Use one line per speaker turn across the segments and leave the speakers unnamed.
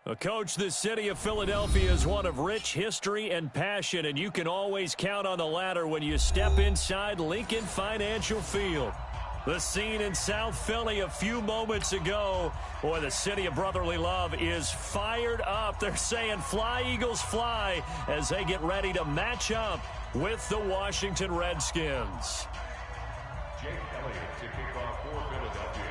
Well, Coach, the city of Philadelphia is one of rich history and passion, and you can always count on the latter when you step inside Lincoln Financial Field. The scene in South Philly a few moments ago, boy, the city of brotherly love is fired up. They're saying fly, Eagles, fly, as they get ready to match up with the Washington Redskins.
Jake Elliott to kick off for Philadelphia.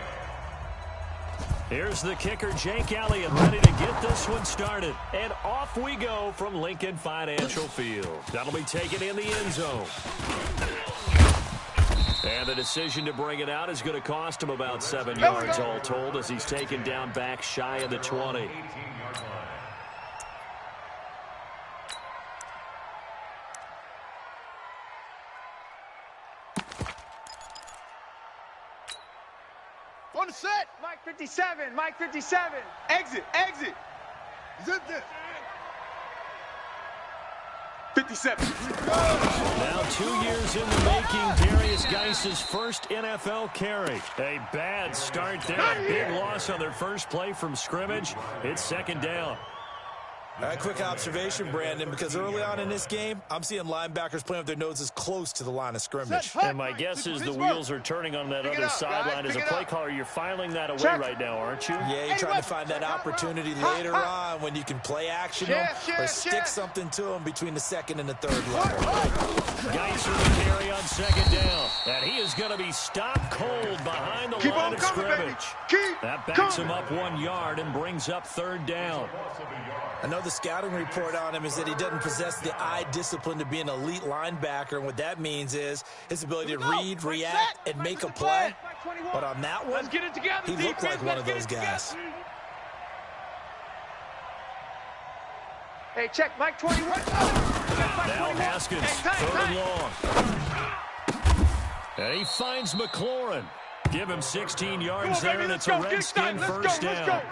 Here's the kicker, Jake Elliott, ready to get this one started. And off we go from Lincoln Financial Field. That'll be taken in the end zone. And the decision to bring it out is going to cost him about 7 yards all told, as he's taken down back shy of the 20.
On the set.
Mike 57. Mike 57.
Exit. Exit. Zip this. 57.
Now 2 years in the making, Darius Geis's first NFL carry. A bad start there. A big loss on their first play from scrimmage. It's second down.
A quick observation, Brandon, because early on in this game, I'm seeing linebackers playing with their noses close to the line of scrimmage.
And my guess is the wheels are turning on that other sideline. As a play caller, you're filing that away right now, aren't you?
Yeah, you're trying to find that opportunity later on when you can play action or stick something to them between the second and the third level.
Geis with the carry on second down. And he is going to be stopped cold behind the line of scrimmage. That backs him up 1 yard and brings up third down.
I know the scouting report on him is that he doesn't possess the eye discipline to be an elite linebacker. And what that means is his ability to read, react, and make a play. But on that one, he looked like one of those guys.
Hey, check Mike 21.
Now Haskins, third and long. And he finds McLaurin. Give him 16 yards there, and it's a Redskin first down.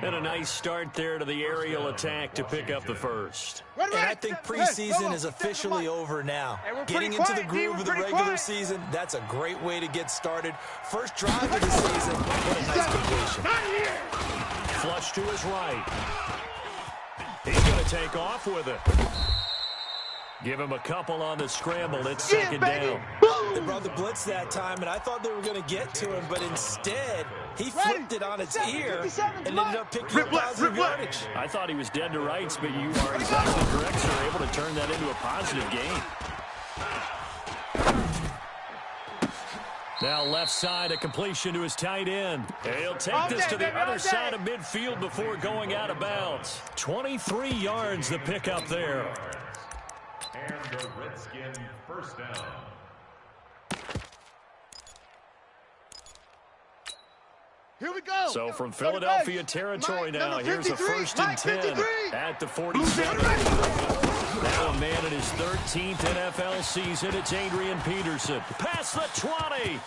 And a nice start there to the aerial attack to pick up the first.
And I think preseason is officially over now. Getting into the groove of the regular season, that's a great way to get started. First drive of the season, what a nice completion.
Flush to his right. He's going to take off with it. Give him a couple on the scramble. It's second down.
They brought the blitz that time, and I thought they were going to get to him, but instead, he flipped it on its ear and ended up picking up positive yardage.
I thought he was dead to rights, but you are exactly correct, sir. Able to turn that into a positive gain. Now left side, a completion to his tight end. He'll take this to the other side of midfield before going out of bounds. 23 yards the pickup there.
And the Redskin first down.
Here we go.
So from Philadelphia territory now, here's a 1st and 10 at the 47. Now a man in his 13th NFL season. It's Adrian Peterson. Past the 20.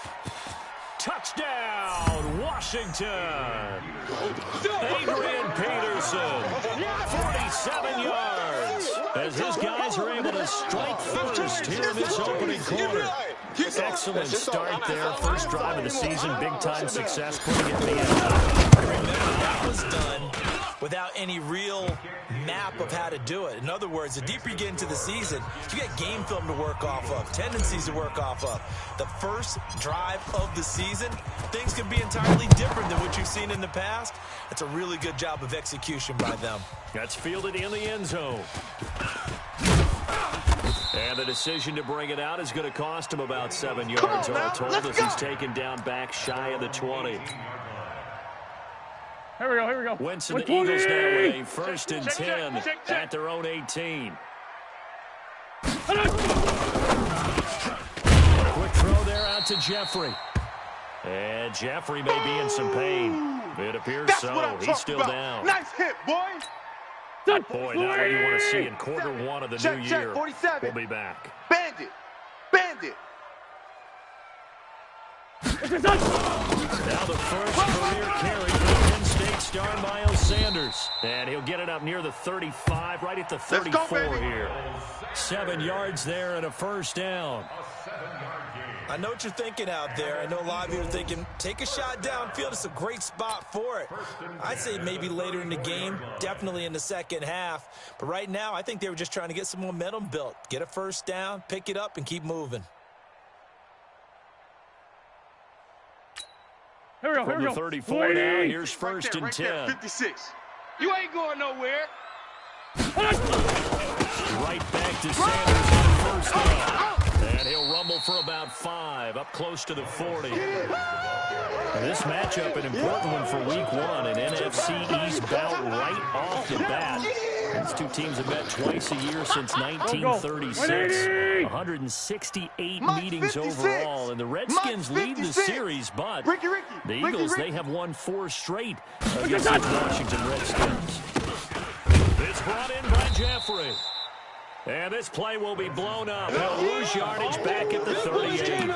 Touchdown, Washington. Adrian Peterson, 47 yards. As his guys are able to strike first here in this opening quarter. Excellent start there. First drive of the season. Big-time success putting it in the end zone.
Remember, that was done without any real map of how to do it. In other words, the deeper you get into the season, you get game film to work off of, tendencies to work off of. The first drive of the season, things can be entirely different than what you've seen in the past. It's a really good job of execution by them.
That's fielded in the end zone. And the decision to bring it out is going to cost him about 7 yards all told, as he's taken down back shy of the 20.
Here we go, here we go.
Wentz and the Eagles now with a 1st and 10 at their own 18. Quick throw there out to Jeffrey. And Jeffrey may be in some pain. It appears so. He's still down.
Nice hit, boy.
Boy, not what you want to see in quarter one of the new year.
47.
We'll be back.
Bandit. Bandit.
Now the first career carry for Penn State star Miles Sanders. And he'll get it up near the 35, right at the 34 here. 7 yards there and a first down.
I know what you're thinking out there. I know a lot of you are thinking, take a shot downfield. It's a great spot for it. I'd say maybe later in the game, definitely in the second half. But right now, I think they were just trying to get some momentum built. Get a first down, pick it up, and keep moving.
Here we go,
From the 34 now, here's first and 10.
56.
You ain't going nowhere.
Right back to Sanders on first down. And he'll rumble for about 5, up close to the 40. And this matchup, an important one for week 1, an NFC East bout right off the bat. These two teams have met twice a year since 1936. 168 meetings overall. And the Redskins lead the series, but the Eagles, they have won 4 straight against the Washington Redskins. It's brought in by Jeffrey. And this play will be blown up. He'll lose yardage back at the 38.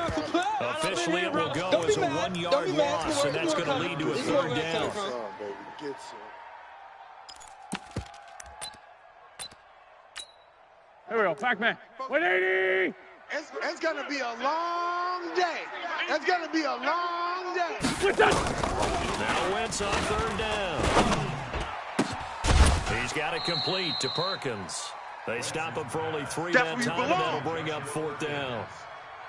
Officially, it will go as a 1-yard loss, and that's going to lead to a 3rd down.
Here we go, back man. 180.
It's going to be a long day. It's going to be a long day.
Now Wentz on 3rd down. He's got it complete to Perkins. They stop him for only 3 that time, and that'll bring up 4th down.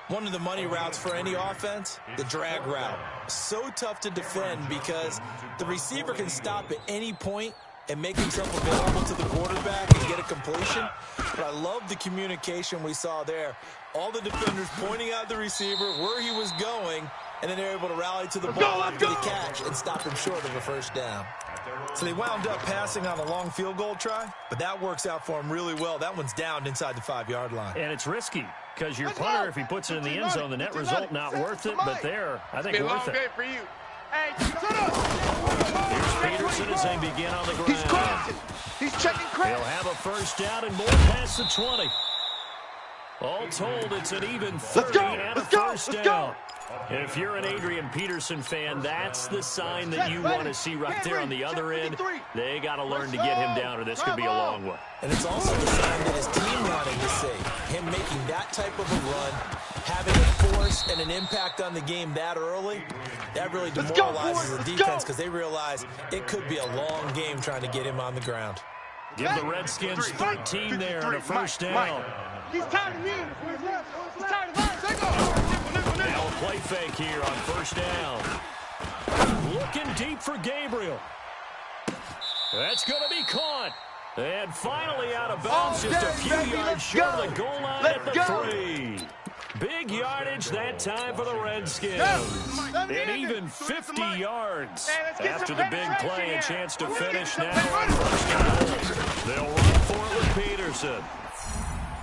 One of the money routes for any offense, the drag route. So tough to defend because the receiver can stop at any point and make himself available to the quarterback and get a completion. But I love the communication we saw there. All the defenders pointing out the receiver, where he was going, and then they're able to rally to the ball after the catch and stop him short of a 1st down. So they wound up passing on a long field goal try, but that works out for him really well. That one's down inside the 5-yard line.
And it's risky because your punter, if he puts it in the end zone, the net result not worth it, but there, I think worth it.
For you. Hey, shut up.
Here's Peterson as they begin on the ground.
He's crossing. He's checking crack.
He'll have a 1st down and more past the 20. All told, it's an even 30 and a 1st down. If you're an Adrian Peterson fan, that's the sign that you want to see right there on the other end. They got to learn to get him down, or this could be a long one.
And it's also the sign that his team wanted to see. Him making that type of a run, having a force and an impact on the game that early, that really demoralizes the defense because they realize it could be a long game trying to get him on the ground.
Give the Redskins 13 there and a 1st down.
He's tired of me. He's tired of us.
Now a play fake here on 1st down. Looking deep for Gabriel. That's going to be caught. And finally out of bounds, just a few yards short of the goal line at the 3. Big yardage that time for the Redskins. And even 50 yards after the big play. A chance to finish now on 1st down. They'll run for it with Peterson.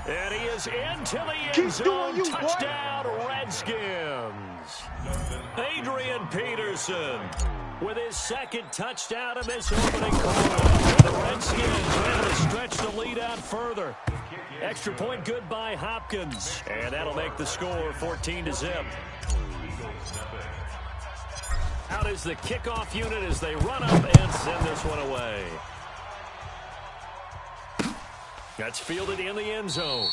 And he is into the end zone. Touchdown, Redskins. Adrian Peterson with his 2nd touchdown in this opening quarter. The Redskins able to stretch the lead out further. Extra point good by Hopkins. And that'll make the score 14-0. Out is the kickoff unit as they run up and send this one away. That's fielded in the end zone.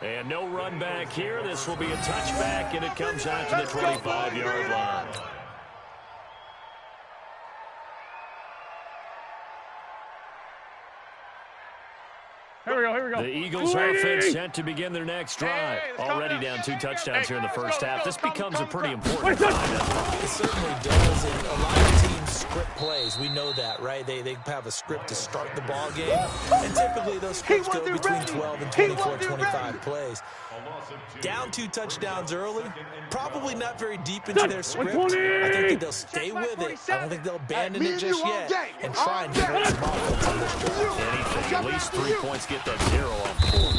And no run back here. This will be a touchback, and it comes out to the 25-yard line.
Here we go.
The Eagles offense set to begin their next drive. Already down 2 touchdowns here in the 1st half. This becomes a pretty important time.
It certainly does, and a lot of teams script plays. We know that, right? They have a script to start the ball game, and typically those scripts go between 12 and 24, 25 plays. Down 2 touchdowns early, probably not very deep into their script. I think that they'll stay with it. I don't think they'll abandon it just yet and try and generate some offense on this drive.
Anything, at least 3 points, get that 0 off the board.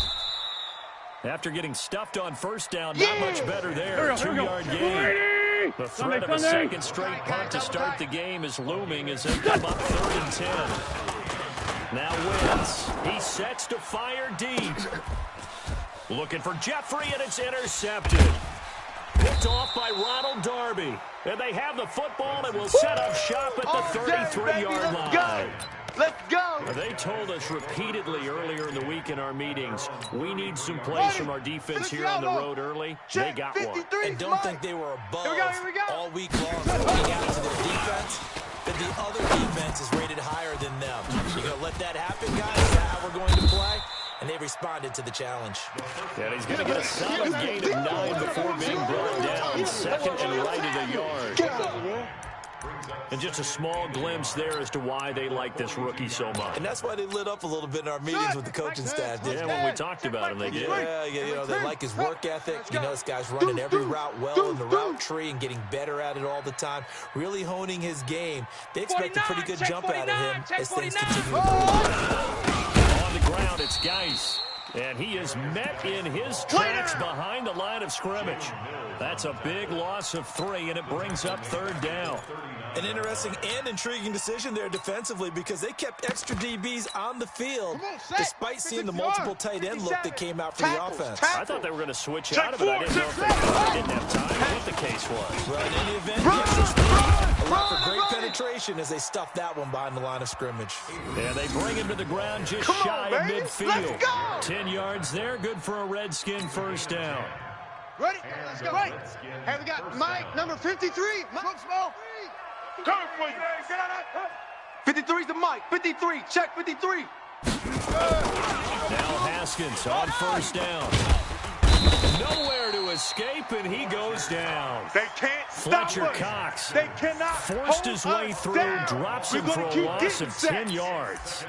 After getting stuffed on 1st down, not much better there. 2-yard gain. The threat of a 2nd straight punt to start the game is looming as they come up 3rd and 10. Now Wentz. He sets to fire deep. Looking for Jeffrey, and it's intercepted. Picked off by Ronald Darby. And they have the football and will set up shop at the 33-yard line.
Let's go.
They told us repeatedly earlier in the week in our meetings, we need some plays from our defense here on the road early. They got one.
And don't think they were above all week long looking out to their defense. That the other defense is rated higher than them. You gonna let that happen, guys? Is that how we're going to play? And they responded to the challenge.
And he's going to get a solid gain of 9 before being brought down. Second and right of the yard. And just a small glimpse there as to why they like this rookie so much.
And that's why they lit up a little bit in our meetings with the coaching staff.
Yeah, when we talked about him, they did.
Yeah, you know, they like his work ethic. You know, this guy's running every route well in the route tree and getting better at it all the time. Really honing his game. They expect a pretty good jump out of him as things continue.
On the ground, it's Geis. And he is met in his tracks behind the line of scrimmage. That's a big loss of 3, and it brings up 3rd down.
An interesting and intriguing decision there defensively because they kept extra DBs on the field despite seeing the multiple tight end look that came out for the offense.
I thought they were going to switch out of it. I didn't know if they didn't have time, what the case was.
Well, in any event, yes, a lot for great penetration as they stuffed that one behind the line of scrimmage.
And they bring him to the ground just shy of midfield. 10 yards there, good for a Redskin first down.
Ready? Let's go. Right. Hey, we got Mike, number 53. Look small.
Coming for you.
53's the Mike. 53. Check 53.
Now Haskins on first down. Nowhere to escape, and he goes down.
They can't
Fletcher
stop us.
Cox
They cannot
forced his way through,
down.
drops him
We're
for
gonna
a loss
keep
of
getting
10
sacks.
yards.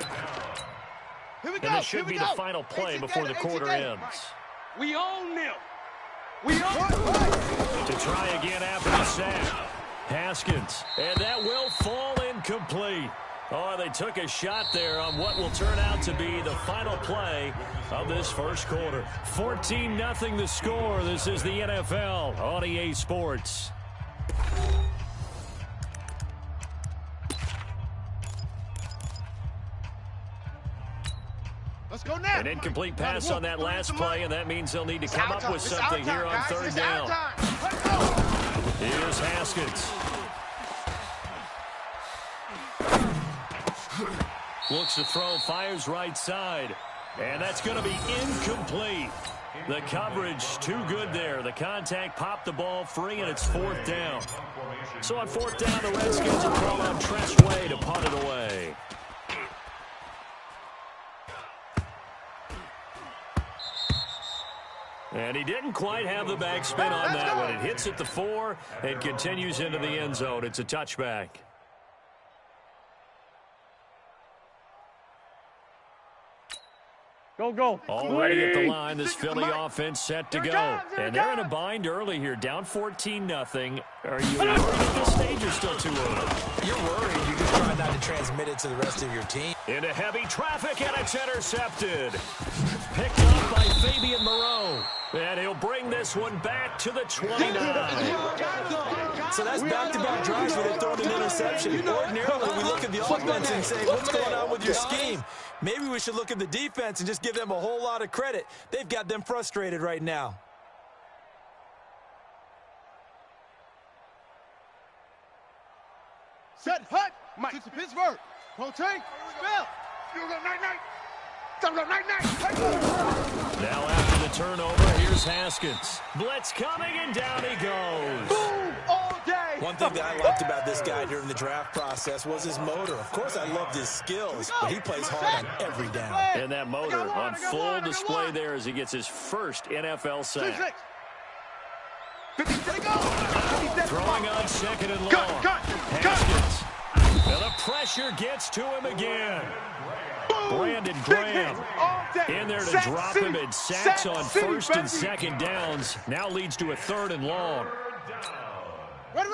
Here we go.
And it should be the final play before the quarter ends.
We own them. We own
To try again after the sack. Haskins. And that will fall incomplete. Oh, they took a shot there on what will turn out to be the final play of this first quarter. 14-0 the score. This is the NFL on EA Sports.
Let's go now.
An incomplete pass on that last play, and that means they'll need to come up with something here on 3rd down. Here's Haskins. Looks to throw, fires right side. And that's going to be incomplete. The coverage too good there. The contact popped the ball free, and it's 4th down. So on 4th down, the Redskins will call on Tressway to punt it away. And he didn't quite have the backspin on that one. It hits at the 4 and continues into the end zone. It's a touchback.
Go.
Already at the line, this Philly offense set to go. And they're in a bind early here, down 14-0. Are you worried at this stage or still too early?
You're worried. You just try not to transmit it to the rest of your team.
Into heavy traffic, and it's intercepted. Picked up by Fabian Moreau. And he'll bring this one back to the 29.
So that's back-to-back drives where they've thrown an interception. Ordinarily, we look at the offense and say, what's going on with your scheme? Maybe we should look at the defense and just give them a whole lot of credit. They've got them frustrated right now.
Set, hut. Mike. To Pittsburgh. Rotate. Spell. You go night-night.
Now after the turnover, here's Haskins. Blitz coming, and down he goes.
Boom all day.
One thing that I liked about this guy during the draft process was his motor. Of course, I loved his skills, but he plays hard on every down.
And that motor on full display there as he gets his first NFL sack. Throwing on 2nd and long. Haskins. And the pressure gets to him again. Brandon Graham in there to drop him, and sacks on 1st and 2nd downs. Now leads to a 3rd and long.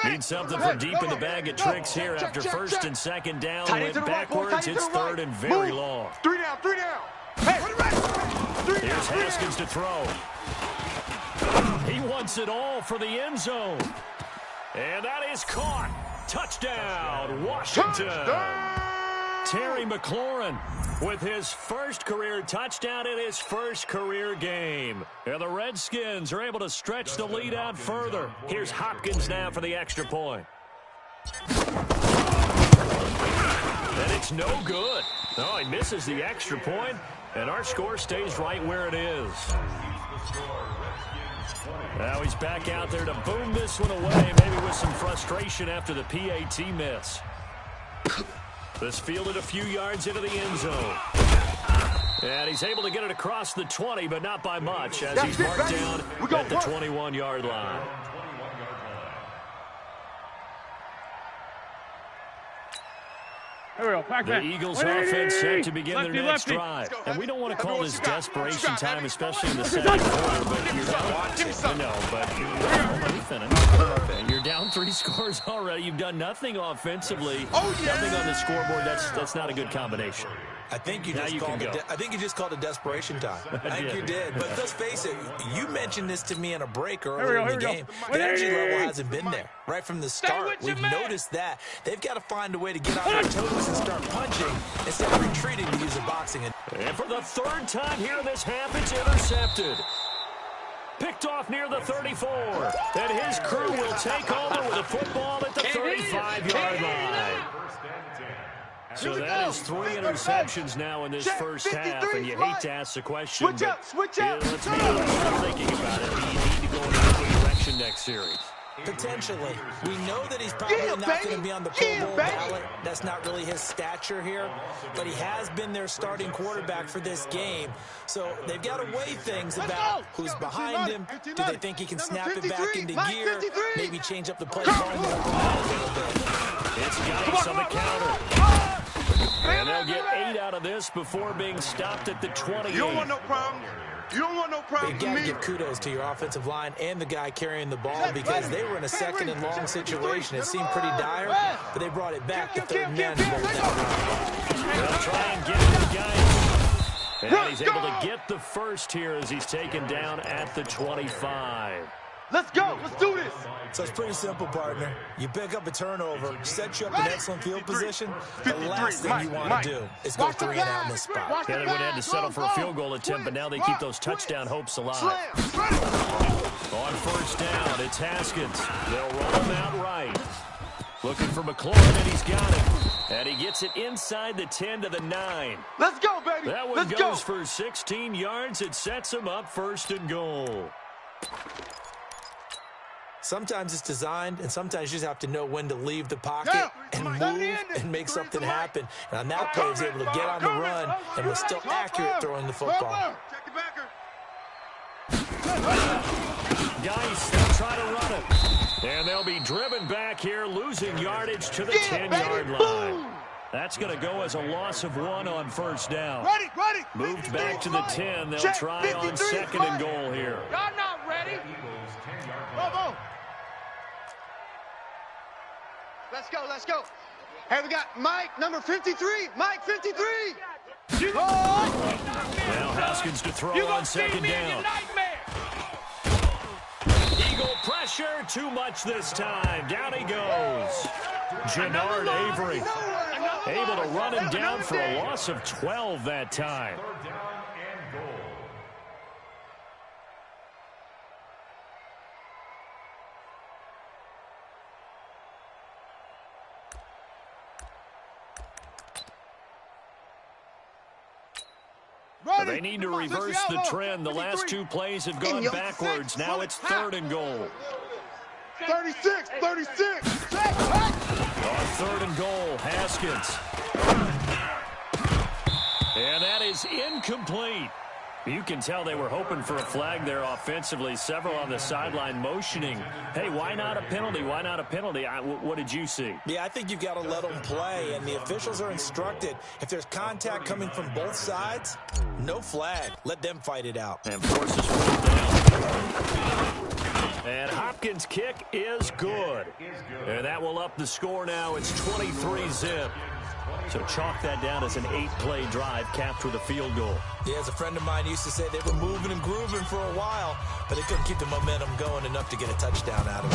Need something from deep in the bag of tricks here after 1st and 2nd down. Went backwards. It's 3rd and very long.
3 down. Hey,
here's Haskins to throw. He wants it all for the end zone. And that is caught. Touchdown, Washington. Terry McLaurin with his first career touchdown in his first career game. And the Redskins are able to stretch the lead out further. Here's Hopkins now for the extra point. And it's it's no good. Oh, he misses the extra point, and our score stays right where it is. Now he's back out there to boom this one away, maybe with some frustration after the PAT miss. This fielded a few yards into the end zone. And he's able to get it across the 20, but not by much, as he's marked down at the 21-yard line. The Eagles offense set to begin their next drive. And we don't want to call this desperation time, especially in the second quarter, but you're down. No, but let me finish. You're down 3 scores already. You've done nothing offensively. Nothing on the scoreboard. That's not a good combination.
I think you just called it desperation time. I think you did. But let's face it, you mentioned this to me in a break earlier in the game. The energy level hasn't been there right from the start. We've noticed that. They've got to find a way to get on their toes and start punching instead of retreating to use the boxing.
And for the 3rd time here this half, it's intercepted. Picked off near the 34. And his crew will take over with a football at the 35-yard line. So that is 3 interceptions now in this first half, and you hate to ask the question, but let's be honest, thinking about it, do you need to go in a different direction next series?
Potentially. We know that he's probably not going to be on the Pro Bowl ballot. That's not really his stature here, but he has been their starting quarterback for this game. So they've got to weigh things about who's behind him. Do they think he can snap it back into gear? Maybe change up the play calling a little bit.
It's Giants on the counter. And they'll get 8 out of this before being stopped at the 28.
You don't want no problem. You don't want no problem with me.
You got to give kudos to your offensive line and the guy carrying the ball because they were in a 2nd and long situation. It seemed pretty dire, but they brought it back to 3rd man.
They'll try and get it to Giants. And he's able to get the first here as he's taken down at the 25.
Let's go. Let's do this.
So it's pretty simple, partner. You pick up a turnover, set you up in excellent field position. The last thing you want to do is go 3 and out in this spot.
Yeah, they would have had to settle for a field goal attempt, but now they keep those touchdown hopes alive. On 1st down, it's Haskins. They'll roll him out right. Looking for McLaurin, and he's got it. And he gets it inside the 10 to the 9.
Let's go, baby.
That one goes for 16 yards. It sets him up 1st and goal.
Sometimes it's designed, and sometimes you just have to know when to leave the pocket and move and make something happen. And on that play, he was able to get on the run and was still accurate throwing the football.
Guys, they'll try to run it. And they'll be driven back here, losing yardage to the 10-yard line. That's going to go as a loss of 1 on 1st down. Moved back to the 10. They'll try on 2nd and goal here.
Y'all not ready.
Let's go, let's go. Hey, we got Mike, number 53. Mike, 53.
Now Haskins to throw on 2nd down. Eagle pressure, too much this time. Down he goes. Jannard Avery able to run him down for a loss of 12 that time. They need to reverse the trend. The last 2 plays have gone backwards. Now it's 3rd and goal.
36.
On 3rd and goal, Haskins. And that is incomplete. You can tell they were hoping for a flag there offensively. Several on the sideline motioning. Hey, why not a penalty? Why not a penalty? What did you see?
Yeah, I think you've got to let them play, and the officials are instructed. If there's contact coming from both sides, no flag. Let them fight it out.
And forces 4th down. And Hopkins' kick is good. And that will up the score now. It's 23-zip. So chalk that down as an 8-play drive capped with a field goal.
Yeah, as a friend of mine used to say, they were moving and grooving for a while, but they couldn't keep the momentum going enough to get a touchdown out of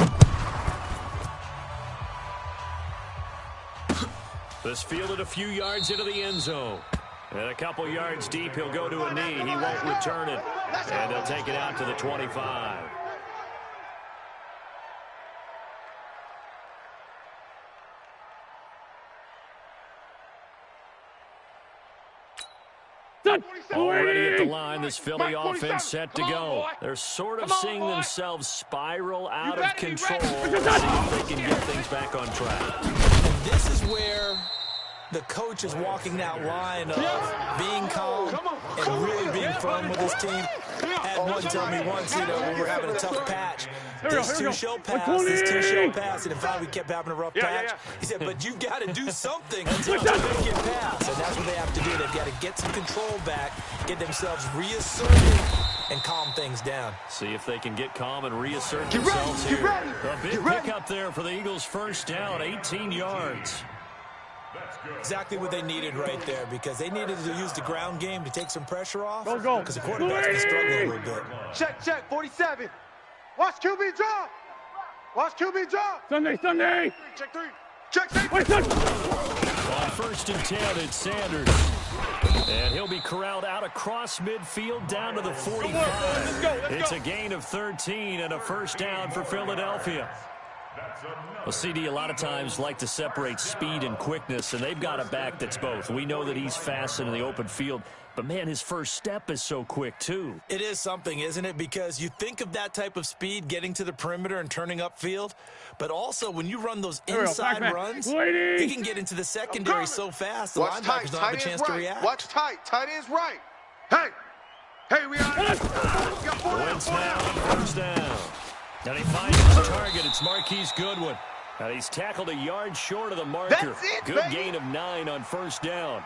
it.
This fielded a few yards into the end zone. And a couple yards deep, he'll go to a knee. He won't return it. And they'll take it out to the 25. Already at the line, this Philly offense set to go. They're sort of seeing themselves spiral out of control. Let's see if they can get things back on track.
And this is where the coach is walking that line of being calm and really being firm with his team. Had one tell me once, when we're having a tough patch, this two-show pass, and in fact we kept having a rough patch. He said, but you've got to do something to make it pass, and that's what they have to do. They've got to get some control back, get themselves reasserted, and calm things down.
See if they can get calm and reassert themselves here. A big pickup there for the Eagles' first down, 18 yards.
Exactly what they needed right there, because they needed to use the ground game to take some pressure off, because the quarterback's been struggling a little bit.
Check, 47. Watch QB drop. Watch QB drop.
Sunday.
Check 3. Check 6.
On first and 10, it's Sanders. And he'll be corralled out across midfield down to the 45. It's a gain of 13 and a first down for Philadelphia. Well, CD a lot of times like to separate speed and quickness, and they've got a back that's both. We know that he's fast in the open field, but, man, his first step is so quick, too.
It is something, isn't it? Because you think of that type of speed getting to the perimeter and turning upfield, but also when you run those inside runs, he can get into the secondary so fast the linebackers don't have a chance to react.
Watch tight. Tight end's right. Hey, we are.
Wentz now on first down. And he finds his target. It's Marquise Goodwin. And he's tackled a yard short of the marker.
That's it,
Good
baby.
gain of 9 on first down.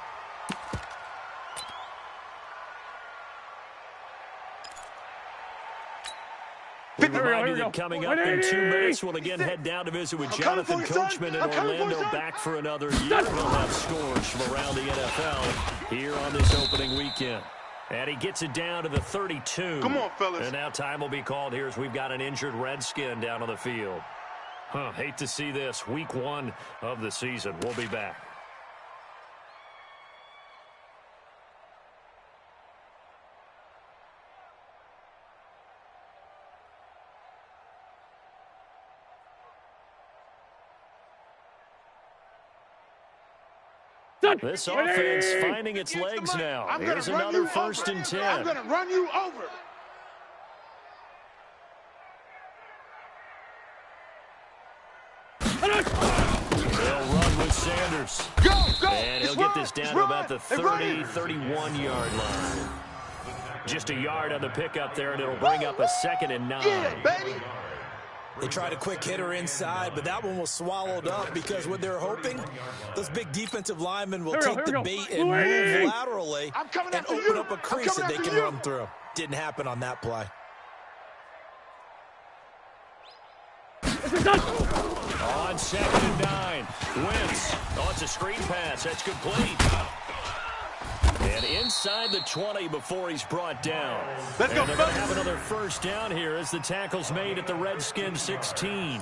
Remind you that coming up in 2 minutes, we'll again head down to visit with Jonathan Coachman in Orlando, back for another year. We'll have scores from around the NFL here on this opening weekend. And he gets it down to the 32.
Come on, fellas.
And now time will be called here as we've got an injured Redskin down on the field. Hate to see this. Week 1 of the season. We'll be back. This offense finding its legs now. Here's another first and 10.
I'm going to run you over.
They'll run with Sanders.
Go.
And he'll get this down to about the 30, 31-yard line. Just a yard on the pickup there, and it'll bring up a 2nd and 9.
Yeah, baby.
They tried a quick hitter inside, but that one was swallowed up because what they're hoping, those big defensive linemen will take the bait and move laterally and open up a crease that they can run through. Didn't happen on that play.
On 2nd and 9, Wentz. Oh, it's a screen pass. That's complete. And inside the 20 before he's brought down.
Let's go,
and they're going to have another first down here as the tackle's made at the Redskins 16.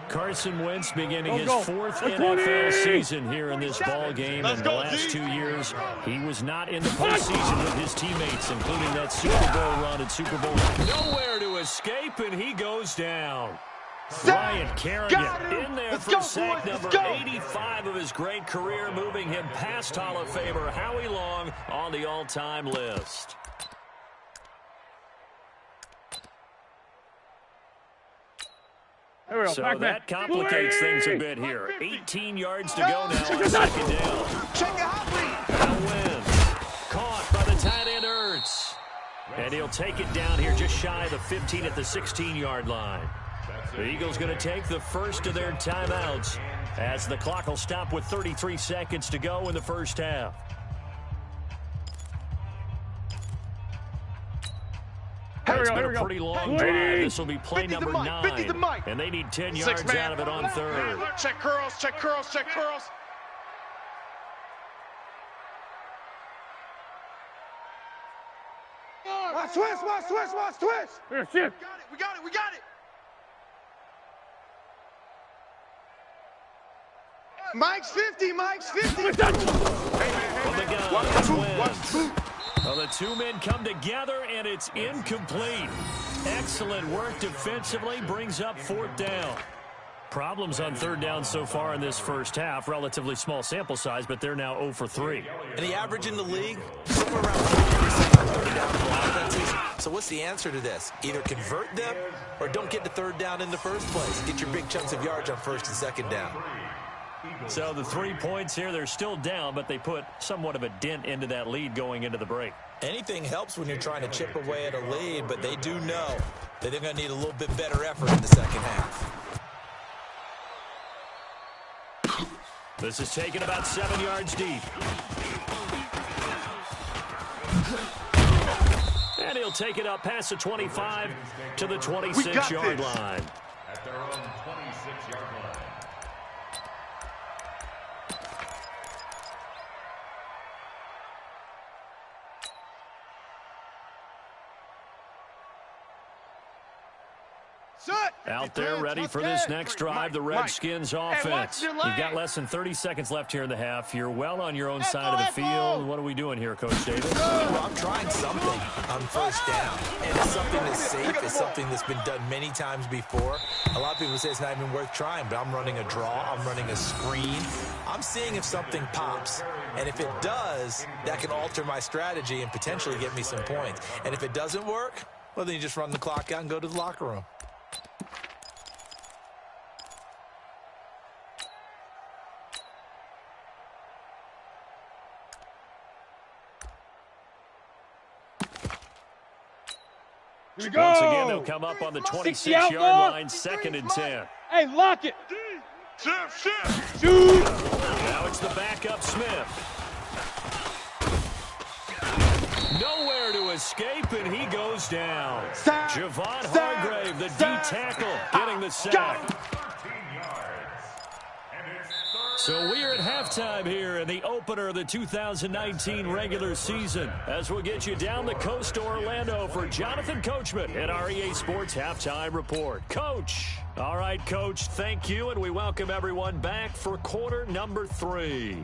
Carson Wentz beginning his 4th NFL season here in this ball game. In the last 2 years, he was not in the postseason with his teammates, including that Super Bowl run at Super Bowl. Nowhere to escape, and he goes down. Ryan Kerrigan in there for sack number 85 of his great career, moving him past Hall of Famer Howie Long on the all-time list. So that complicates things a bit here. 18 yards to go now on 2nd down.
Check it out,
Now Wentz, caught by the tight end Ertz. And he'll take it down here just shy of the 15 at the 16-yard line. The Eagles going to take the first of their timeouts as the clock will stop with 33 seconds to go in the first half. It's been a pretty long drive. This will be play number 9. And they need 10 yards out of it on 3rd.
Check curls. Watch twist.
Here, shit.
We got it. Mike's 50.
From the gun,
Watch two.
Well, the 2 men come together, and it's incomplete. Excellent work defensively, brings up 4th down. Problems on third down so far in this first half. Relatively small sample size, but they're now 0 for 3.
And the average in the league, somewhere around 40% on third down for offenses. So what's the answer to this? Either convert them or don't get to third down in the first place. Get your big chunks of yards on first and second down.
So the 3 points here, they're still down, but they put somewhat of a dent into that lead going into the break.
Anything helps when you're trying to chip away at a lead, but they do know that they're going to need a little bit better effort in the second half.
This is taken about 7 yards deep. And he'll take it up past the 25 to the 26-yard line.
At their own 26-yard line.
Out there ready for this next drive, the Redskins offense. You've got less than 30 seconds left here in the half. You're well on your own side of the field. What are we doing here, Coach Davis?
Well, I'm trying something on first down. And it's something that's safe. It's something that's been done many times before. A lot of people say it's not even worth trying, but I'm running a draw. I'm running a screen. I'm seeing if something pops. And if it does, that can alter my strategy and potentially get me some points. And if it doesn't work, well, then you just run the clock out and go to the locker room.
Once again, they'll come up on the 26-yard line, 2nd and 10.
Hey, lock it.
Shoot. Now it's the backup Smith. Nowhere to escape, and he goes down. Javon Hargrave, the D-tackle, getting the sack. So we're at halftime here in the opener of the 2019 regular season, as we'll get you down the coast to Orlando for Jonathan Coachman at our EA Sports Halftime Report. Coach. All right, Coach, thank you, and we welcome everyone back for quarter number 3.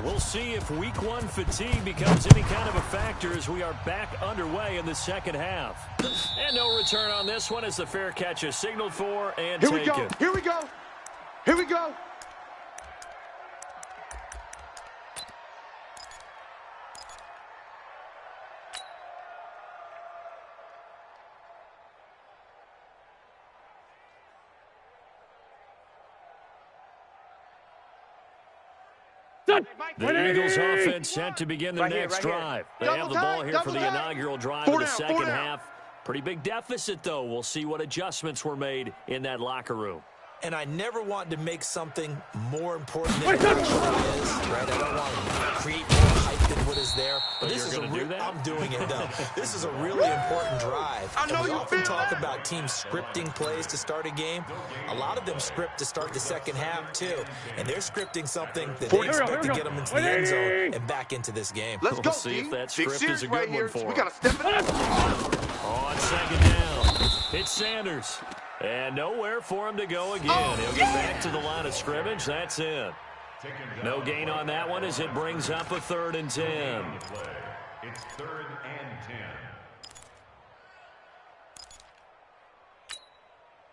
We'll see if week 1 fatigue becomes any kind of a factor as we are back underway in the second half. And no return on this one as the fair catch is signaled for and taken.
Here we go. Here we go.
The Eagles offense set to begin their next drive. They have the ball here for the inaugural drive of the second half. Pretty big deficit, though. We'll see what adjustments were made in that locker room.
And I never want to make something more important than it actually is, right? I don't want to create more hype than what is there. But this is I'm doing it, though. This is a really important drive. And we often talk about teams scripting plays to start a game. A lot of them script to start the second half, too. And they're scripting something that they expect to get them into the end zone and back into this game.
Let's go,
see if that script is a good one for them.
We got to step it up.
On second down, it's Sanders. And nowhere for him to go again. He'll get back to the line of scrimmage. That's it. No gain on that one as it brings up a 3rd and 10.
It's 3rd and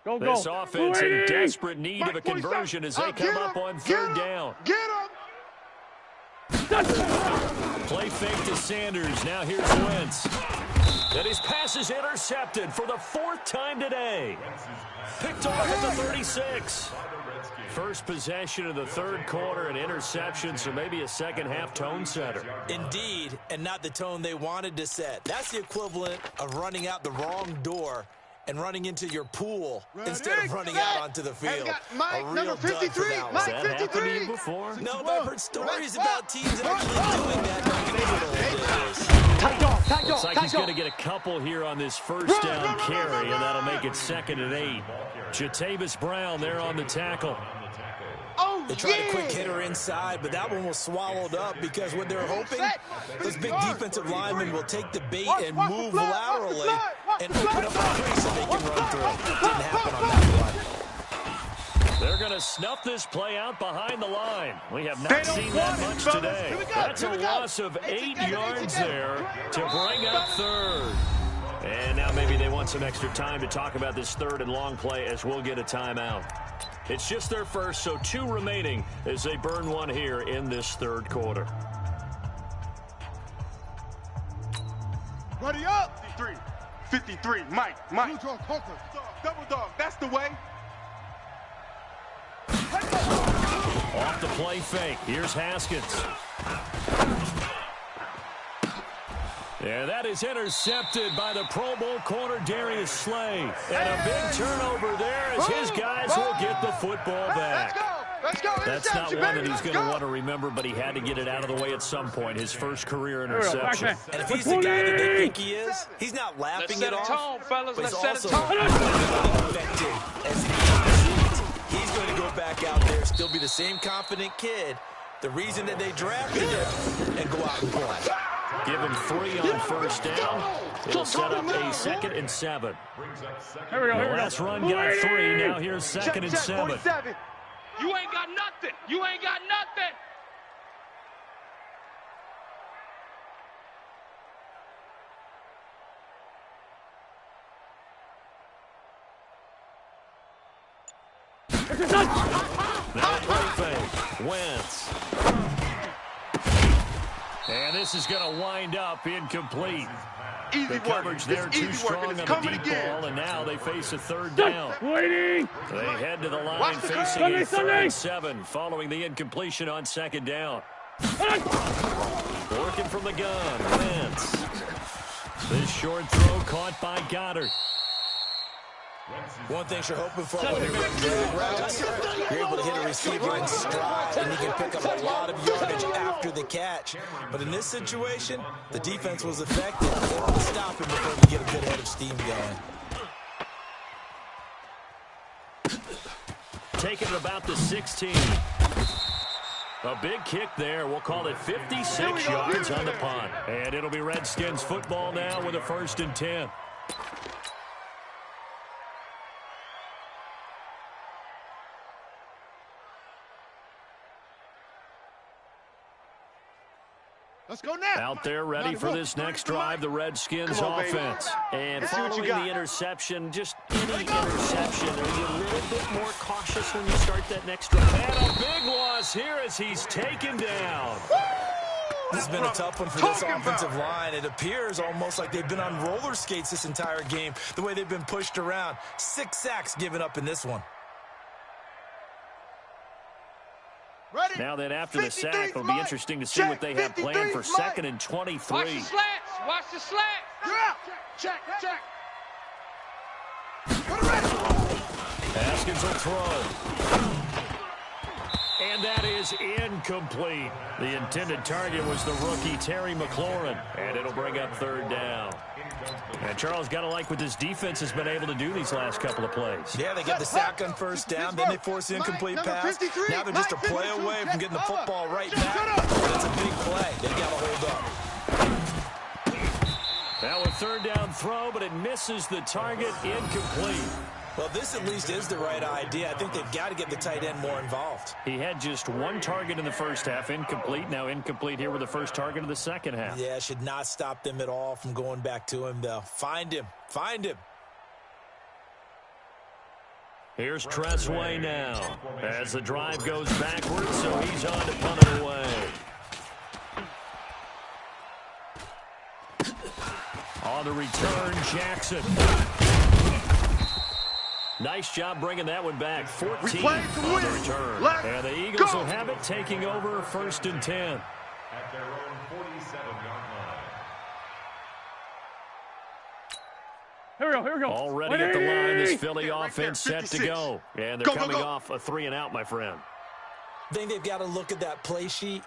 10.
This offense in desperate need of a conversion as they come up on 3rd down.
Get him!
Play fake to Sanders. Now here's Wentz. And his pass is intercepted for the 4th time today. Picked off at the 36. First possession of the 3rd quarter, an interception, so maybe a second half tone setter.
Indeed, and not the tone they wanted to set. That's the equivalent of running out the wrong door and running into your pool instead of running out onto the field.
Mike, number 53. Mike,
Has that happened to you before?
No, but I've heard stories about teams actually doing that back in the old days.
Looks like he's going to get a couple here on this first down carry, and that'll make it 2nd and 8. Jatavis Brown there on the tackle.
They tried a quick hitter inside, but that one was swallowed up because what they're hoping, those big defensive linemen will take the bait and move laterally and open up a crease so they can run through. Didn't happen on that one.
They're going to snuff this play out behind the line. We have not seen that much today. That's a loss of 8 yards there to bring up third. And now maybe they want some extra time to talk about this third and long play as we'll get a timeout. It's just their first, so 2 remaining as they burn one here in this third quarter.
Ready up.
53, Mike. Double dog, that's the way.
Off the play fake. Here's Haskins. Yeah, that is intercepted by the Pro Bowl corner Darius Slay. And a big turnover there as his guys will get the football back.
Let's go.
That's not one that he's going to want to remember, but he had to get it out of the way at some point. His first career interception.
And if he's the guy that they think he is, he's not laughing it off. But he's also affected as he proceeds. He's going to go back out there, still be the same confident kid. The reason that they drafted him and go out and play.
Give him 3 on first down. It'll set up a 2nd and 7.
Here we go.
The last run got 3. Now here's 2nd and 7.
You ain't got nothing. You ain't got nothing.
Now play fake. Wentz. And this is going to wind up incomplete. The coverage there too strong on the deep ball, and now they face a third down. They head to the line facing a 3rd and 7 following the incompletion on 2nd down. Working from the gun, Wentz. This short throw caught by Goddard.
One thing you're hoping for when you're running drag routes, you're able to hit a receiver in stride, and you can pick up a lot of yardage after the catch. But in this situation, the defense was effective. They able to stop him before we get a good head of steam going.
Taking it about the 16. A big kick there. We'll call it 56 yards on the punt. And it'll be Redskins football now with a 1st and 10.
Let's go now.
Out there ready for this next drive, the Redskins offense. And following the interception, just any interception, are you a little bit more cautious when you start that next drive? And a big loss here as he's taken down.
This has been a tough one for this offensive line. It appears almost like they've been on roller skates this entire game, the way they've been pushed around. 6 sacks given up in this one.
Ready?
Now then, after the sack, it'll be interesting to see what they have planned for 2nd and 23.
Watch the slants. Watch the slants. Yeah. Check.
Haskins will throw. And that is incomplete. The intended target was the rookie Terry McLaurin. And it'll bring up 3rd down. And Charles, got to like what this defense has been able to do these last couple of plays.
Yeah, they get the sack on 1st down, then they force the incomplete pass. Now they're just a play away from getting the football right back. That's a big play. They got to hold up.
Now a 3rd down throw, but it misses the target, incomplete.
Well, this at least is the right idea. I think they've got to get the tight end more involved.
He had just 1 target in the first half, incomplete. Now incomplete here with the first target of the second half.
Yeah, should not stop them at all from going back to him, though. Find him.
Here's Tressway now as the drive goes backwards, so he's on to punt it away. On the return, Jackson. Nice job bringing that one back. 14 on the return. And the Eagles will have it, taking over 1st and 10.
At their own 47-yard line.
Here we go.
Already at the line, this Philly offense set to go. And they're coming off a 3 and out, my friend.
I think they've got to look at that play sheet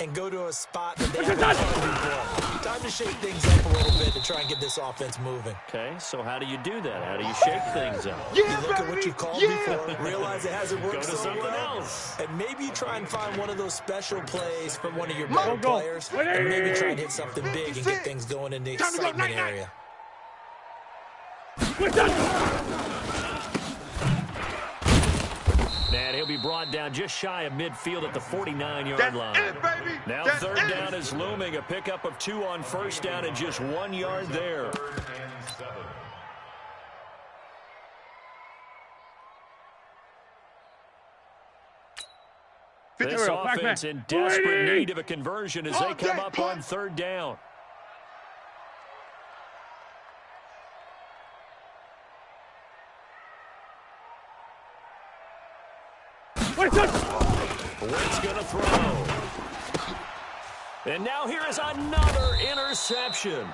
and go to a spot that they haven't done before. Time to shake things up a little bit to try and get this offense moving.
Okay, so how do you do that? How do you shake things up?
You look at what you called before, realize it hasn't worked
Go to
so
something
well,
else.
and maybe you try and find one of those special plays from one of your better players, and maybe try and hit something big and get things going in the excitement area.
And he'll be brought down just shy of midfield at the 49-yard line. Now third down is looming. A pickup of 2 on first down and just 1 yard there. This offense in desperate need of a conversion as they come up on third down. Witt's going to throw. And now here is another interception.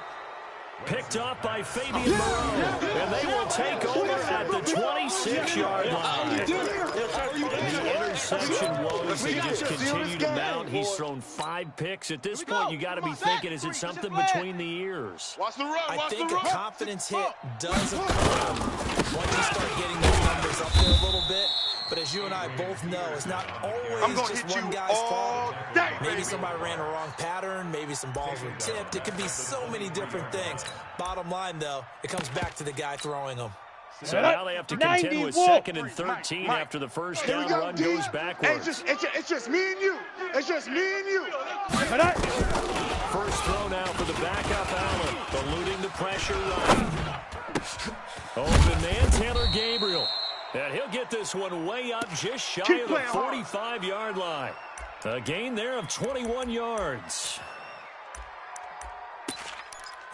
Picked off by Fabian Moreau. And they will take over at the 26-yard line. The interception woes, they just continue to mount. He's thrown 5 picks. At this point, you got to be thinking, is it something between the ears?
I think a confidence hit does occur once you start getting those numbers up there a little bit. But as you and I both know, it's not always just one guy's fault. Maybe somebody ran a wrong pattern. Maybe some balls were tipped. It could be so many different things. Bottom line, though, it comes back to the guy throwing them.
So now they have to contend with 2nd and 13 after the first down run goes backwards.
It's just me and you. It's just me and you.
First throw now for the backup Allen, eluding the pressure right. Open man, Taylor Gabriel. And he'll get this one way up just shy of the 45-yard line. A gain there of 21 yards.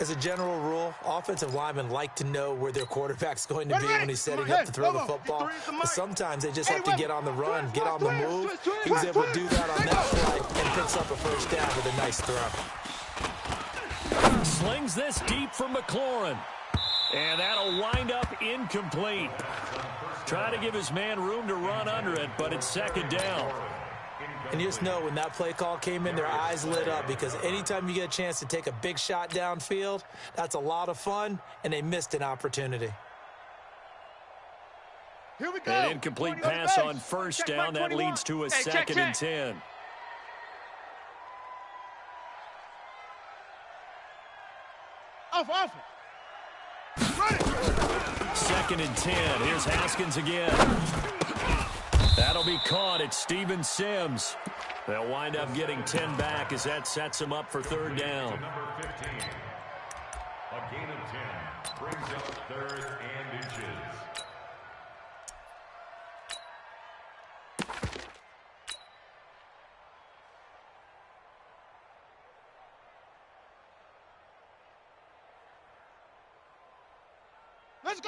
As a general rule, offensive linemen like to know where their quarterback's going to be when he's setting up to throw the football. But sometimes they just have to get on the run, get on the move. He was able to do that on that play and picks up a first down with a nice throw.
Slings this deep from McLaurin. And that'll wind up incomplete. Try to give his man room to run under it, but it's 2nd down.
And you just know when that play call came in, their eyes lit up because anytime you get a chance to take a big shot downfield, that's a lot of fun, and they missed an opportunity.
Here we go.
An incomplete pass on first down. That leads to a 2nd and 10.
Off.
2nd and 10. Here's Haskins again. That'll be caught. It's Steven Sims. They'll wind up getting 10 back as that sets him up for third down.
Number 15. A gain of 10 brings up 3rd and inches.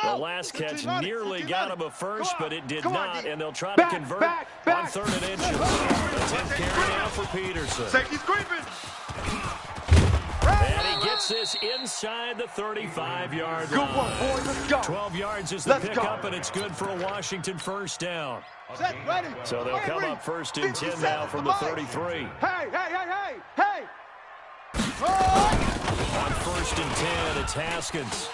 The last catch nearly got him a first, but it did not, and they'll try to convert on 3rd and inches. A 10th carry now for Peterson.
Safety's creeping.
And he gets this inside the 35-yard line.
Good one, boys. Let's go.
12 yards is the pickup, and it's good for a Washington first down.
Set, ready.
So they'll come up 1st and 10 now from the 33.
Hey.
On 1st and 10, it's Haskins.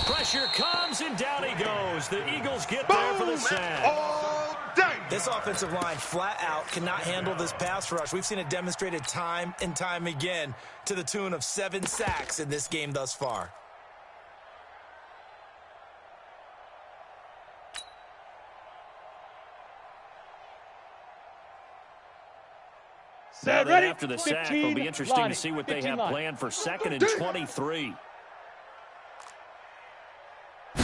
Pressure comes, and down he goes. The Eagles get there for the sack.
All day.
This offensive line flat out cannot handle this pass rush. We've seen it demonstrated time and time again to the tune of 7 sacks in this game thus far.
Now then after the sack, it'll be interesting to see what they have planned for 2nd and 23.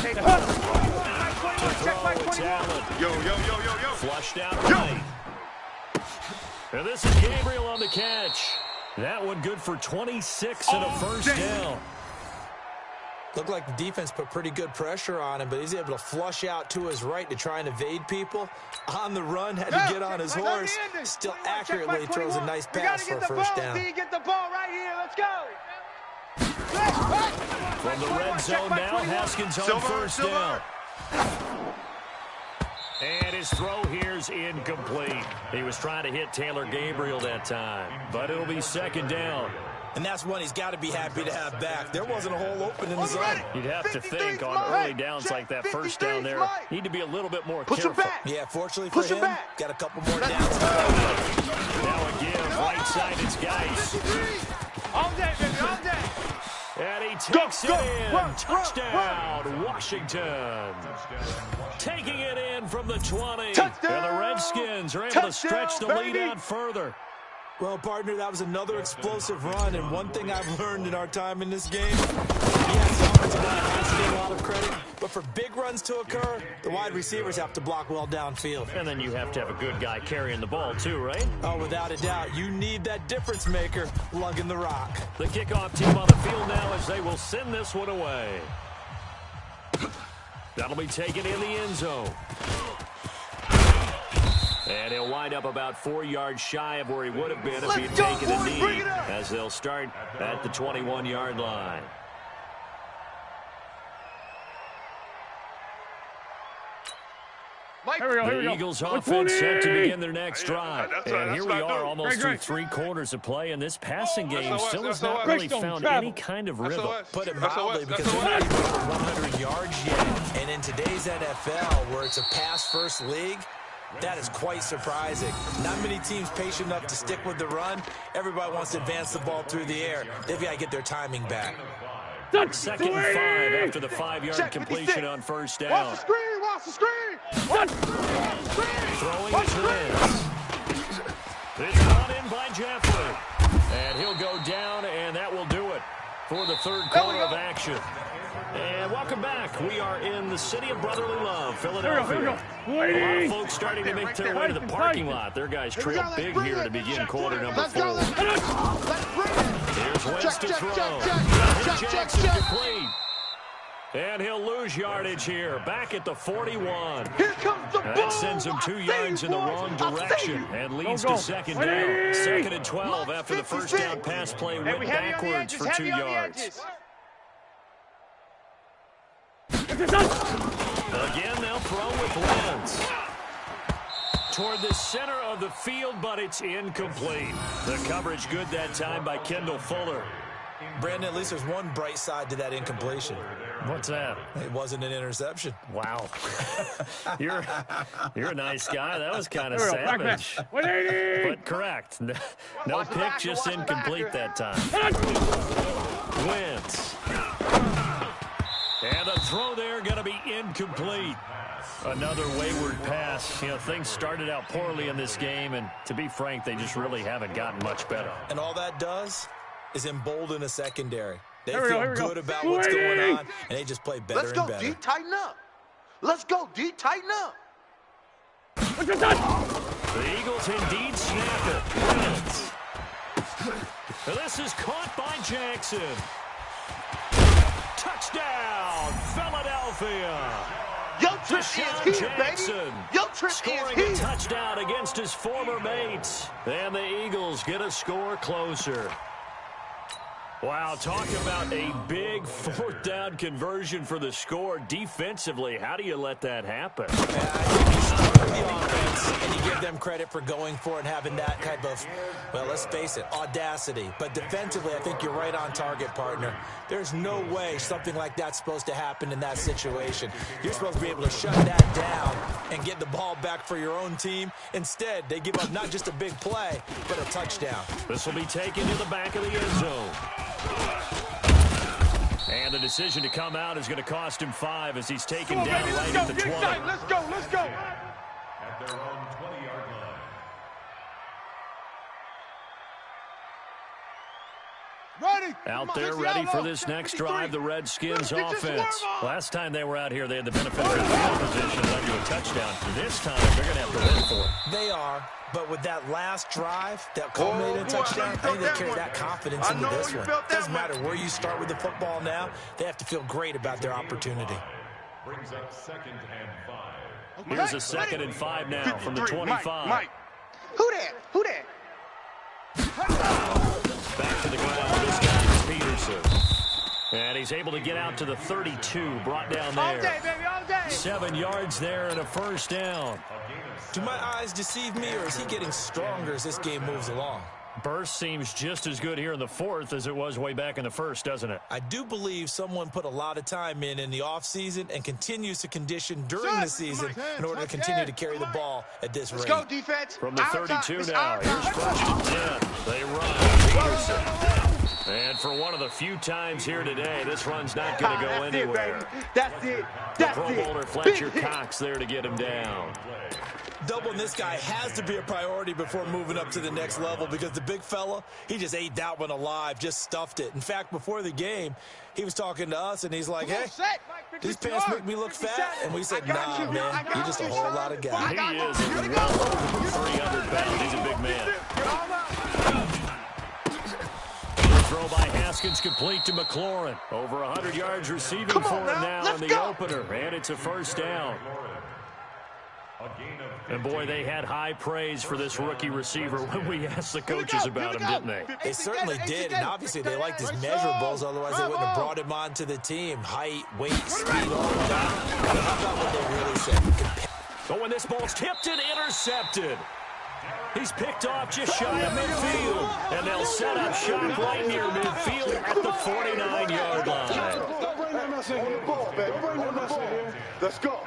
Check
Yo.
Flushed out right. And this is Gabriel on the catch. That one good for 26 and a first down.
Looked like the defense put pretty good pressure on him, but he's able to flush out to his right to try and evade people. On the run, had to get on his horse. Still accurately throws a nice pass for a first down.
Get the ball right here. Let's go.
From the red zone now, Haskins on first down. And his throw here's incomplete. He was trying to hit Taylor Gabriel that time, but it'll be 2nd down.
And that's one he's got to be happy to have back. There wasn't a hole open in the zone.
You'd have to think on early downs like that first down there, need to be a little bit more careful.
Yeah, fortunately for him, got a couple more downs.
Now again, right side, it's Geis.
All day, baby, all day.
And he takes it in. Touchdown, Washington. Taking it in from the 20.
Touchdown.
And the Redskins are able to stretch the lead out further.
Well, partner, that was another explosive run, and one thing I've learned in our time in this game, yes, the offensive line has to get a lot of credit, but for big runs to occur, the wide receivers have to block well downfield.
And then you have to have a good guy carrying the ball too, right?
Oh, without a doubt, you need that difference maker lugging the rock.
The kickoff team on the field now as they will send this one away. That'll be taken in the end zone. And he'll wind up about 4 yards shy of where he would have been if he had taken a knee, as they'll start at the 21-yard line. The Eagles offense set to begin their next drive. And here we are almost through 3 quarters of play, and this passing game still has not really found any kind of rhythm.
Put it mildly, because they're not even over 100 yards yet. And in today's NFL, where it's a pass-first league, that is quite surprising. Not many teams patient enough to stick with the run. Everybody wants to advance the ball through the air. They've got to get their timing back.
Second and 5 after the 5-yard completion on first down.
Watch the screen, watch the screen.
Throwing his hands. It's brought in by Jeffrey. And he'll go down, and that will do it for the third quarter of action. And welcome back. We are in the city of brotherly love, Philadelphia. A lot of folks starting to make their way to the parking lot. Their guys trail big here to begin quarter number 4. Here's Wentz to throw. Jackson complete. And he'll lose yardage here. Back at the 41.
Here comes the ball.
That sends him 2 yards in the wrong direction and leads to second down. Second and 12 after the first down pass play went backwards for 2 yards. Again, they'll throw with Wentz. Toward the center of the field, but it's incomplete. The coverage good that time by Kendall Fuller.
Brandon, at least there's one bright side to that incompletion.
What's that?
It wasn't an interception.
Wow. You're a nice guy. That was kind of savage. But correct. No pick, just incomplete that time. Wentz. And a throw there going to be incomplete. Another wayward pass. You know, things started out poorly in this game, and to be frank, they just really haven't gotten much better.
And all that does is embolden a secondary. They feel good about what's going on, and they just play better and better.
Let's go, D, tighten up. Let's go, D, tighten up.
The Eagles indeed snap it. Wentz. This is caught by Jackson. Touchdown, Philadelphia.
Yo, Trip is here,
Jackson
baby. Yo, Trip
scoring
is here.
a touchdown against his former mates. And the Eagles get a score closer. Wow, talk about a big 4th down conversion for the score. Defensively, how do you let that happen?
I think you start with the offense, and you give them credit for going for it and having that type of, well, let's face it, audacity. But defensively, I think you're right on target, partner. There's no way something like that's supposed to happen in that situation. You're supposed to be able to shut that down and get the ball back for your own team. Instead, they give up not just a big play, but a touchdown.
This will be taken to the back of the end zone. And the decision to come out is going to cost him 5 as he's taken down right at the 20.
Let's go, let's go.
At their own 20-yard line.
Ready.
Out there ready for this next drive, the Redskins offense. Last time they were out here, they had the benefit of field position led to a touchdown. This time, they're going to have to win for it.
They are, but with that last drive, that culminated touchdown, I think they carry that confidence into this one. It doesn't matter where you start with the football now. They have to feel great about their opportunity.
Brings up 2nd and 5.
Here's a 2nd and 5 now from the 25.
Mike.
Who that? Who that?
Back to the ground. This guy is Peterson. And he's able to get out to the 32, brought down there.
All day, baby, all day.
7 yards there and a first down.
Do my eyes deceive me, or is he getting stronger as this game moves along?
Burst seems just as good here in the 4th as it was way back in the 1st, doesn't it?
I do believe someone put a lot of time in the offseason and continues to condition during the season in order to continue to carry the ball at this rate.
Let's go, defense.
From the
Our
32
time.
now,
It's
here's
our time.
1st and 10. They run. Peterson. And for one of the few times here today. This run's not going to go anywhere.
That's it. That's
Pro
it.
Bowler Fletcher Cox there to get him down.
Doubling this guy has to be a priority before moving up to the next level because the big fella, he just ate that one alive, just stuffed it. In fact, before the game, he was talking to us, and he's like, hey, these pants make me look fat. And we said, nah, man, you're just a whole lot of guy.
He is well over 300 pounds. He's a big man. Throw by Haskins complete to McLaurin. Over 100 yards receiving for him now in the opener. And it's a first down. And, boy, they had high praise for this rookie receiver when we asked the coaches about him, didn't they?
They certainly did, and obviously they liked his measurables, otherwise they wouldn't have brought him onto the team. Height, weight, speed, all of that. How about what they really said?
But when this ball's tipped and intercepted, he's picked off just shy of midfield, and they'll set up shop right near midfield at the 49-yard line.
Let's go.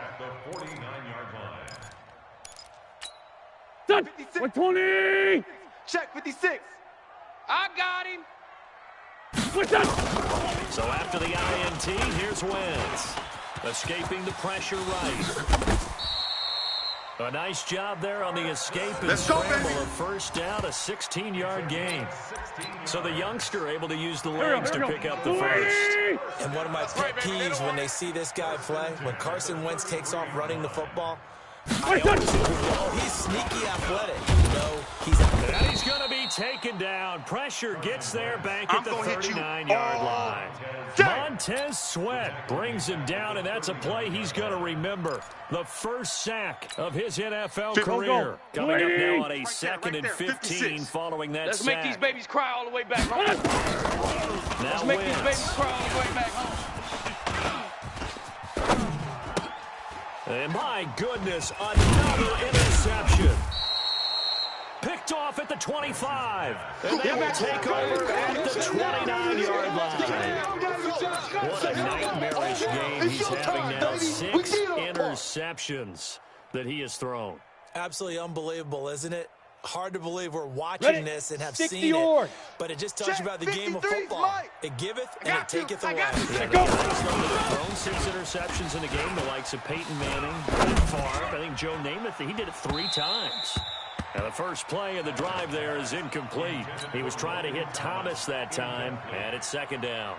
120!
Check 56.
I got him.
So after the INT, here's Wentz. Escaping the pressure right. A nice job there on the escape and scramble. A first down, a 16-yard gain. So the youngster able to use the legs to pick up the first.
And one of my pet peeves when they see this guy play, when Carson Wentz takes off running the football, I always say, oh, he's sneaky athletic. No, he's athletic.
And he's going to be taken down. Pressure gets there back at the 39-yard line. Montez Sweat brings him down, and that's a play he's going to remember. The first sack of his NFL career. Coming up now on a 2nd and 15 following that sack.
Let's make these babies cry all the way back home. Let's make these babies cry all the way back home.
And my goodness, another interception. Picked off at the 25. And they will take over at the 29-yard line. What a nightmarish game he's having now. 6 interceptions that he has thrown.
Absolutely unbelievable, isn't it? Hard to believe we're watching this and have seen it, but it just tells you about the game of football. It giveth and it taketh away.
Yeah, the guys have thrown 6 interceptions in a game, the likes of Peyton Manning, Brett Favre, I think Joe Namath, he did it 3 times. And the first play of the drive there is incomplete. He was trying to hit Thomas that time, and it's 2nd down.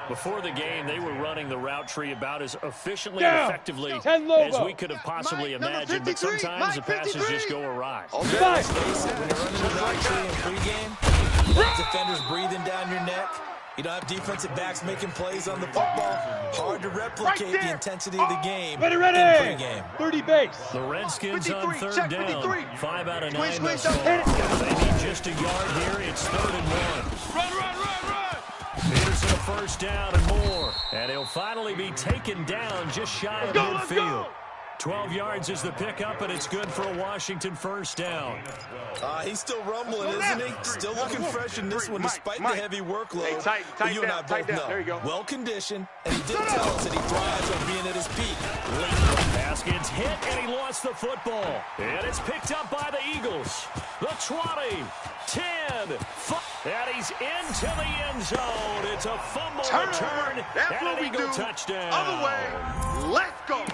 Before the game, they were running the route tree about as efficiently and effectively as we could have possibly imagined, but sometimes the passes just go awry.
When you're running the route tree in pregame, defenders breathing down your neck, you don't have defensive backs making plays on the football. Hard to replicate the intensity of the game in pregame.
30 base.
The Redskins on 3rd down. 5 out of 9 thus far. They need just a yard here. It's 3rd and 1.
Run.
Peterson a first down and more. And he'll finally be taken down just shy of midfield. 12 yards is the pickup, and it's good for a Washington first down.
He's still rumbling, isn't he? Still looking fresh in this one, despite the heavy workload. But you and I both know, well-conditioned, and he did tell us that he thrives on being at his peak.
Haskins hit, and he lost the football. And it's picked up by the Eagles. The 20, 10, 5, and he's into the end zone. It's a fumble return and an Eagle touchdown.
Other way, let's go.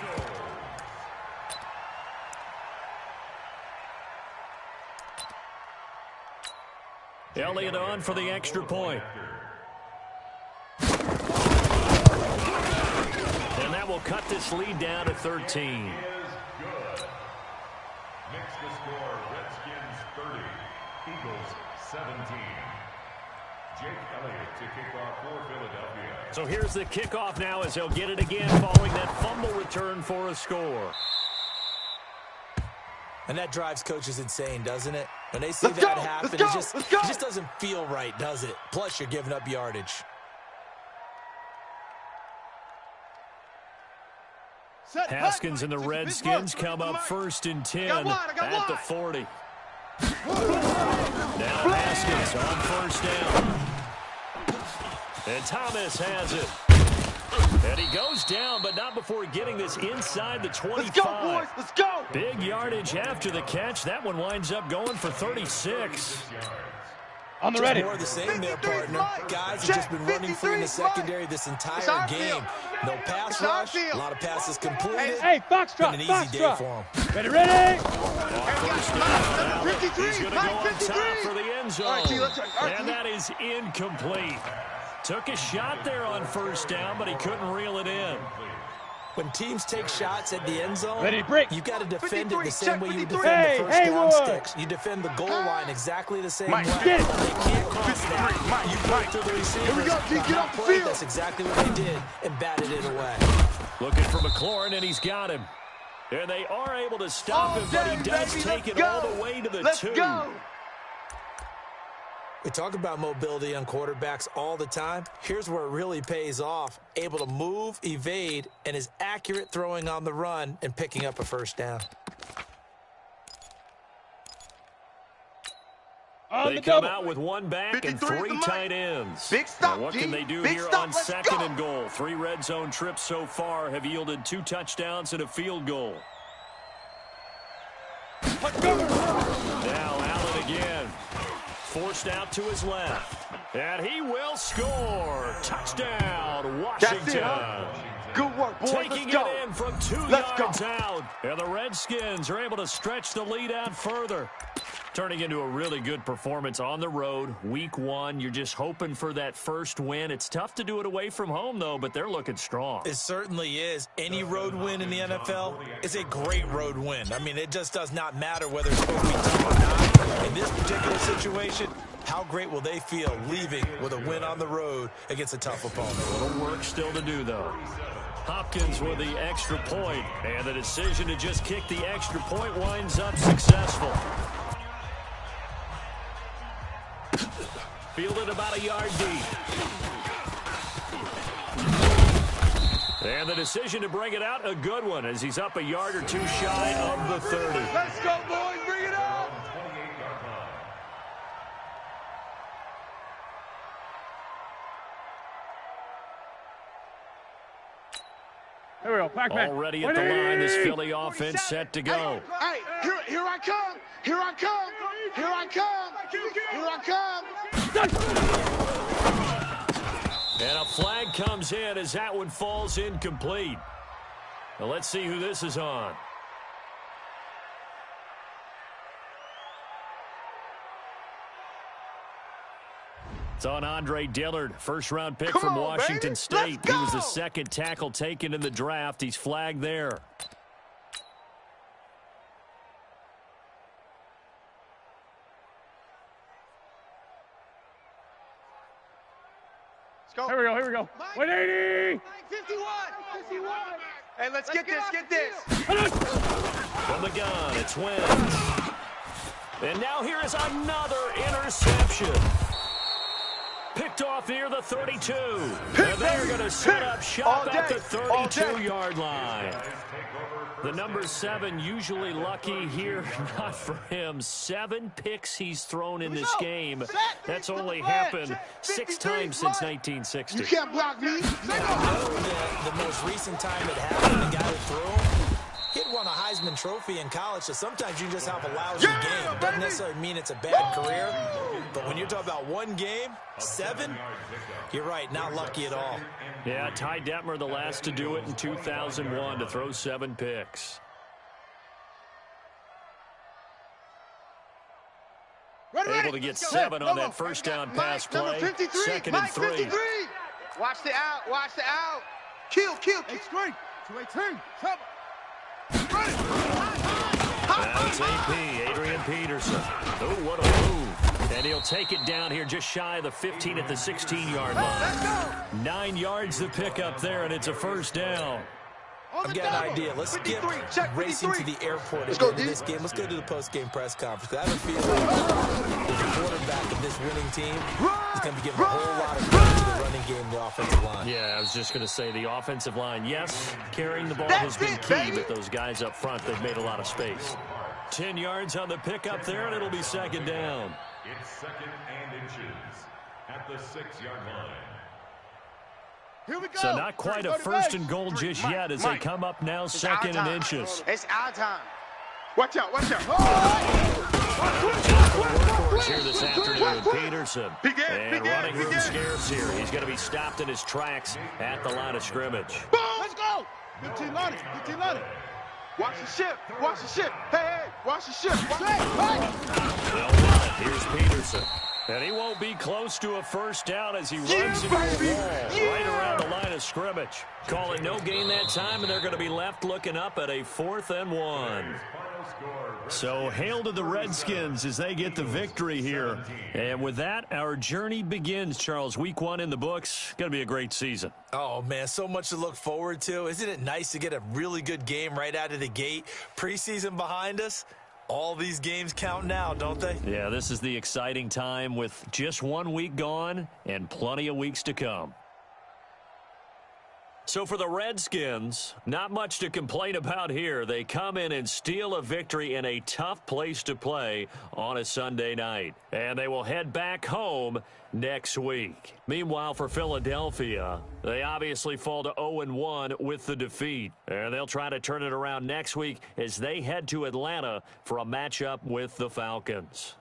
Elliott on for the extra point. And that will cut this lead down to 13.
Next to score, Redskins 30, Eagles 17. Jake Elliott to kick off for Philadelphia.
So here's the kickoff now as they'll get it again following that fumble return for a score.
And that drives coaches insane, doesn't it? When they see that happen, it just doesn't feel right, does it? Plus, you're giving up yardage.
Haskins and the Redskins come up 1st and 10 at the 40. Now Haskins on 1st down. And Thomas has it. And he goes down, but not before getting this inside the 25.
Let's go, boys. Let's go.
Big yardage after the catch. That one winds up going for 36.
On the
just
ready.
more of the same there, partner. Guys have just been running free in the secondary this entire game. No pass rush, a lot of passes completed.
Hey, Foxtrot,
Been an easy day for them.
Ready, ready.
First down. He's going to go on top for the end zone. And that is incomplete. Took a shot there on first down, but he couldn't reel it in.
When teams take shots at the end zone,
Ready, break.
you got to defend it the same way you defend
Hey,
the first down
Haywood.
sticks. You defend the goal line exactly the same way.
get it.
They can't cross that. You go through the receiver.
Here we go, G, get off the field.
That's exactly what they did and batted it away.
Looking for McLaurin, and he's got him. And they are able to stop him, but he does take it all the way to the 2.
Let's go.
We talk about mobility on quarterbacks all the time. Here's where it really pays off. Able to move, evade, and is accurate throwing on the run and picking up a first down.
They come out with one back and 3 tight ends.
Big stop,
Now what
G.
can they do
Big
here
stop.
on
Let's
second
go.
and goal? 3 red zone trips so far have yielded 2 touchdowns and a field goal. Now Allen again. Forced out to his left. And he will score. Touchdown, Washington.
That's it, huh? Good work, boys.
Taking
Let's go.
it in from 2
Let's
yards
go.
out. And the Redskins are able to stretch the lead out further. Turning into a really good performance on the road. Week 1, you're just hoping for that first win. It's tough to do it away from home, though, but they're looking strong.
It certainly is. Any road win in the NFL is a great road win. I mean, it just does not matter whether it's supposed to be tough or not. In this particular situation, how great will they feel leaving with a win on the road against a tough opponent?
A little work still to do, though. Hopkins with the extra point, and the decision to just kick the extra point winds up successful. Fielded about a yard deep. And the decision to bring it out, a good one, as he's up a yard or 2 shy of the 30.
Let's go, boys. Bring it up.
Here we go. Pack, pack.
Already at the line, this Philly offense set to go.
Hey, here I come. Here I come. Here I come. Here I come.
And a flag comes in as that one falls incomplete. Now let's see who this is on. It's on Andre Dillard, first-round pick
Come
from
on,
Washington
baby.
State.
Let's
He was the
go.
second tackle taken in the draft. He's flagged there.
Let's go.
Here we go, here we go. 180.
51. Hey, let's get this.
From the gun, it's Wentz. And now here is another interception. Picked off near the 32. And they're going to set up shop at the 32-yard line. The number 7 usually lucky here. Not for him. 7 picks he's thrown in this game. That's only happened 6 times since 1960.
You can't block me.
I know that the most recent time it happened, the guy who threw him, he'd won a Heisman Trophy in college, so sometimes you just have a lousy game. Doesn't necessarily mean it's a bad career, but when you're talking about one game, 7, you're right, not lucky at all.
Yeah, Ty Detmer, the last to do it in 2001, to throw 7 picks. Able to get 7 on that first down pass play. 2nd and 3.
53. Watch the out. Watch the out. Kill.
Straight. 218. Come.
Now it's AP, Adrian Peterson. Oh, what a move. And he'll take it down here just shy of the 15 at the 16-yard line. 9 yards to pick up there, and it's a first down.
I've got an idea. Let's skip racing to the airport at the end of this game. Let's go to the post-game press conference. I have a feeling that the quarterback of this winning team is going to be giving a whole lot of credit to the running game and the offensive line.
Yeah, I was just going to say the offensive line, yes, carrying the ball has been key, but those guys up front, they've made a lot of space. 10 yards on the pickup there, and it'll be 2nd down.
It's 2nd and inches at the 6-yard line.
Here we go.
So not quite a 1st and goal just yet as they come up now 2nd and inches.
It's our time.
Watch out, watch out.
Workhorse here this afternoon, Peterson. And running room scarce here. He's going to be stopped in his tracks at the line of scrimmage.
Boom! Let's go! 15 on it, 15 on it. Watch the ship, watch the ship. Hey, hey, watch the ship.
They'll run it. Here's Peterson. And he won't be close to a first down as he runs into a wall right around the line of scrimmage. Calling no gain that time, and they're going to be left looking up at a 4th and 1. So hail to the Redskins as they get the victory here. And with that, our journey begins, Charles. Week 1 in the books. Going to be a great season.
Oh, man, so much to look forward to. Isn't it nice to get a really good game right out of the gate? Preseason behind us. All these games count now, don't they?
Yeah, this is the exciting time with just 1 week gone and plenty of weeks to come. So for the Redskins, not much to complain about here. They come in and steal a victory in a tough place to play on a Sunday night. And they will head back home next week. Meanwhile, for Philadelphia, they obviously fall to 0-1 with the defeat. And they'll try to turn it around next week as they head to Atlanta for a matchup with the Falcons.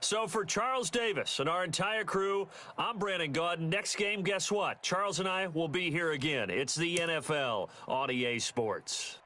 So for Charles Davis and our entire crew, I'm Brandon Gaudin. Next game, guess what? Charles and I will be here again. It's the NFL on EA Sports.